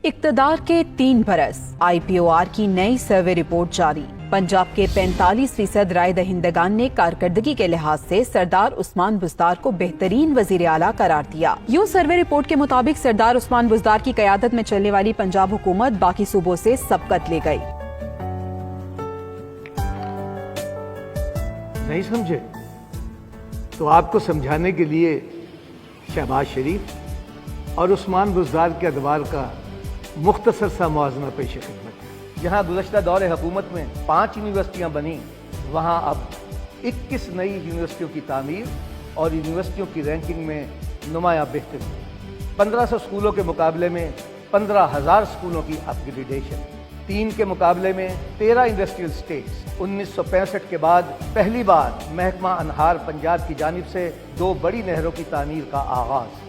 اقتدار کے 3 برس IPOR کی نئی سروے رپورٹ جاری۔ پنجاب کے 45% رائے دہندگان نے کارکردگی کے لحاظ سے سردار عثمان بزدار کو بہترین وزیر اعلیٰ قرار دیا۔ یوں سروے رپورٹ کے مطابق سردار عثمان بزدار کی قیادت میں چلنے والی پنجاب حکومت باقی صوبوں سے سبقت لے گئی۔ نہیں سمجھے تو آپ کو سمجھانے کے لیے شہباز شریف اور عثمان بزدار کے ادوار کا مختصر سا موازنہ پیش خدمت ہے۔ جہاں گزشتہ دور حکومت میں 5 یونیورسٹیاں بنیں، وہاں اب 21 نئی یونیورسٹیوں کی تعمیر اور یونیورسٹیوں کی رینکنگ میں نمایاں بہتری۔ 1500 اسکولوں کے مقابلے میں 15,000 اسکولوں کی اپ گریڈیشن۔ 3 کے مقابلے میں 13 انڈسٹریل اسٹیٹس۔ 1965 کے بعد پہلی بار محکمہ انہار پنجاب کی جانب سے 2 بڑی نہروں کی تعمیر کا آغاز۔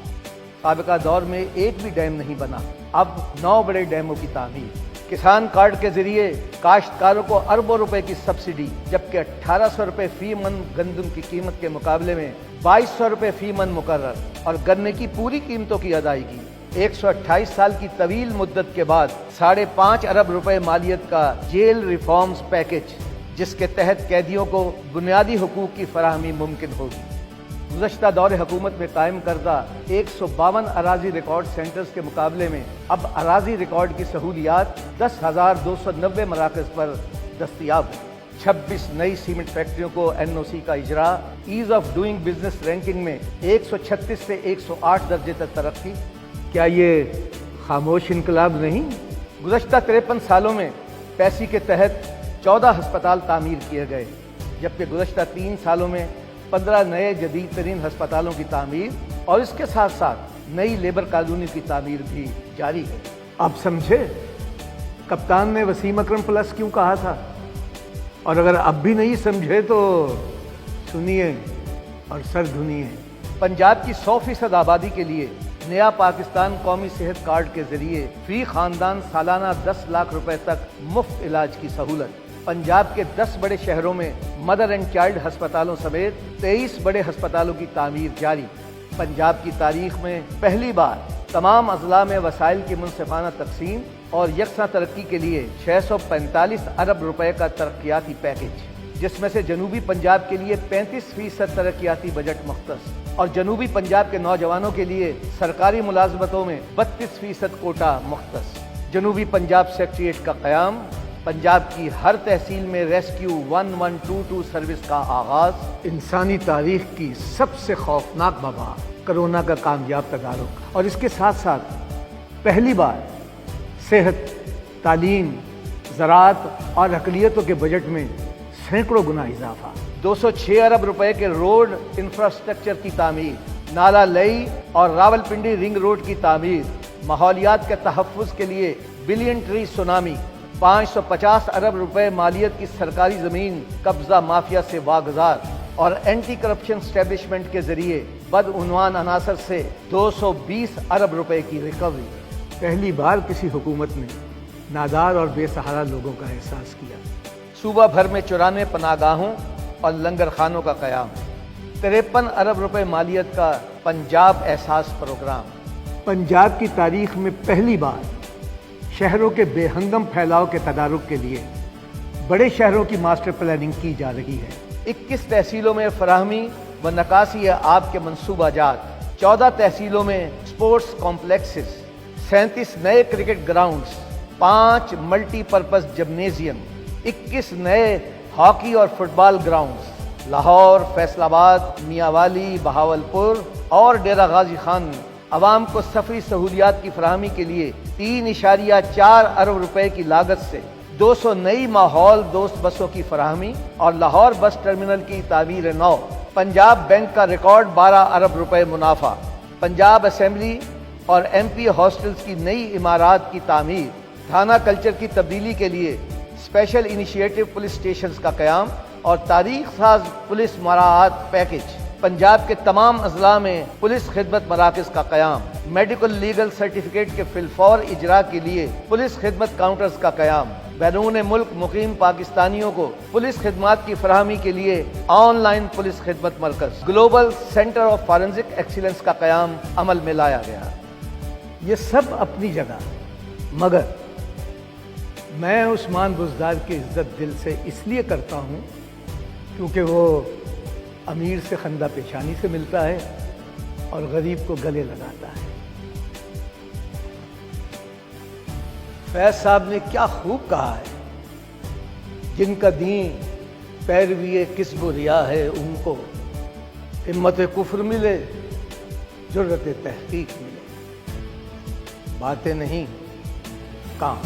سابقہ دور میں ایک بھی ڈیم نہیں بنا، اب 9 بڑے ڈیموں کی تعمیر۔ کسان کارڈ کے ذریعے کاشتکاروں کو اربوں روپے کی سبسڈی، جبکہ 1800 روپے فی من گندم کی قیمت کے مقابلے میں 2200 روپے فی من مقرر، اور گنے کی پوری قیمتوں کی ادائیگی۔ 128 سال کی طویل مدت کے بعد 5.5 ارب روپے مالیت کا جیل ریفارمز پیکج، جس کے تحت قیدیوں کو بنیادی حقوق کی فراہمی ممکن ہوگی۔ گزشتہ دور حکومت میں قائم کردہ 152 اراضی ریکارڈ سینٹرز کے مقابلے میں اب اراضی ریکارڈ کی سہولیات 10,290 مراکز پر دستیاب ہیں۔ 26 نئی سیمنٹ فیکٹریوں کو NOC کا اجرا۔ As of doing business ranking میں 136 سے 108 درجے تک ترقی۔ کیا یہ خاموش انقلاب نہیں؟ گزشتہ 53 سالوں میں پیسی کے تحت 14 ہسپتال تعمیر کیے گئے، جبکہ گزشتہ 3 سالوں میں 15 نئے جدید ترین ہسپتالوں کی تعمیر اور اس کے ساتھ ساتھ نئی لیبر کالونی کی تعمیر بھی جاری ہے۔ اب سمجھے کپتان نے وسیم اکرم پلس کیوں کہا تھا؟ اور اگر اب بھی نہیں سمجھے تو سنیے اور سر دھنیے۔ پنجاب کی 100% آبادی کے لیے نیا پاکستان قومی صحت کارڈ کے ذریعے فی خاندان سالانہ 10 لاکھ روپے تک مفت علاج کی سہولت۔ پنجاب کے 10 بڑے شہروں میں مدر اینڈ چائلڈ ہسپتالوں سمیت 23 بڑے ہسپتالوں کی تعمیر جاری۔ پنجاب کی تاریخ میں پہلی بار تمام اضلاع میں وسائل کی منصفانہ تقسیم اور یکساں ترقی کے لیے 645 ارب روپے کا ترقیاتی پیکج، جس میں سے جنوبی پنجاب کے لیے 35% ترقیاتی بجٹ مختص اور جنوبی پنجاب کے نوجوانوں کے لیے سرکاری ملازمتوں میں 32% کوٹا مختص۔ جنوبی پنجاب سیکریٹریٹ کا قیام۔ پنجاب کی ہر تحصیل میں ریسکیو 1122 سروس کا آغاز۔ انسانی تاریخ کی سب سے خوفناک وبا کرونا کا کامیاب تدارک، اور اس کے ساتھ ساتھ پہلی بار صحت، تعلیم، زراعت اور اقلیتوں کے بجٹ میں سینکڑوں گنا اضافہ۔ 206 ارب روپے کے روڈ انفراسٹرکچر کی تعمیر۔ نالا لئی اور راولپنڈی رنگ روڈ کی تعمیر۔ ماحولیات کے تحفظ کے لیے بلین ٹری سونامی۔ 550 ارب روپے مالیت کی سرکاری زمین قبضہ مافیا سے واگزار، اور اینٹی کرپشن اسٹیبلشمنٹ کے ذریعے بدعنوان عناصر سے 220 ارب روپے کی ریکوری۔ پہلی بار کسی حکومت نے نادار اور بے سہارا لوگوں کا احساس کیا۔ صوبہ بھر میں 94 پناہ گاہوں اور لنگر خانوں کا قیام۔ 53 ارب روپے مالیت کا پنجاب احساس پروگرام۔ پنجاب کی تاریخ میں پہلی بار شہروں کے بے ہنگم پھیلاؤ کے تدارک کے لیے بڑے شہروں کی ماسٹر پلاننگ کی جا رہی ہے۔ 21 تحصیلوں میں فراہمی و نکاسی آب کے منصوبہ جات۔ 14 تحصیلوں میں اسپورٹس کمپلیکسز۔ 37 نئے cricket grounds. 5 multi purpose gymnasium. 21 نئے ہاکی اور فٹ بال گراؤنڈز۔ لاہور، فیصل آباد، میاں والی، بہاولپور اور ڈیرہ غازی خان میں عوام کو سفری سہولیات کی فراہمی کے لیے 3.4 ارب روپے کی لاگت سے 200 نئی ماحول دوست بسوں کی فراہمی اور لاہور بس ٹرمینل کی تعمیر نو۔ پنجاب بینک کا ریکارڈ 12 ارب روپے منافع۔ پنجاب اسمبلی اور MP ہاسٹلز کی نئی عمارات کی تعمیر۔ تھانہ کلچر کی تبدیلی کے لیے اسپیشل انیشیٹو پولیس اسٹیشنز کا قیام اور تاریخ ساز پولیس مراعات پیکج۔ پنجاب کے تمام اضلاع میں پولیس خدمت مراکز کا قیام۔ میڈیکل لیگل سرٹیفکیٹ کے فی الفور اجرا کے لیے پولیس خدمت کاؤنٹرز کا قیام۔ بیرون ملک مقیم پاکستانیوں کو پولیس خدمات کی فراہمی کے لیے آن لائن پولیس خدمت مرکز global centre of forensic excellence کا قیام عمل میں لایا گیا۔ یہ سب اپنی جگہ مگر میں عثمان بزدار کی عزت دل سے اس لیے کرتا ہوں کیونکہ وہ امیر سے خندہ پیشانی سے ملتا ہے اور غریب کو گلے لگاتا ہے۔ فیض صاحب نے کیا خوب کہا ہے، جن کا دین پیروی کسب و ریا ہے ان کو ہمت کفر ملے، جرأت تحقیق ملے، باتیں نہیں کام۔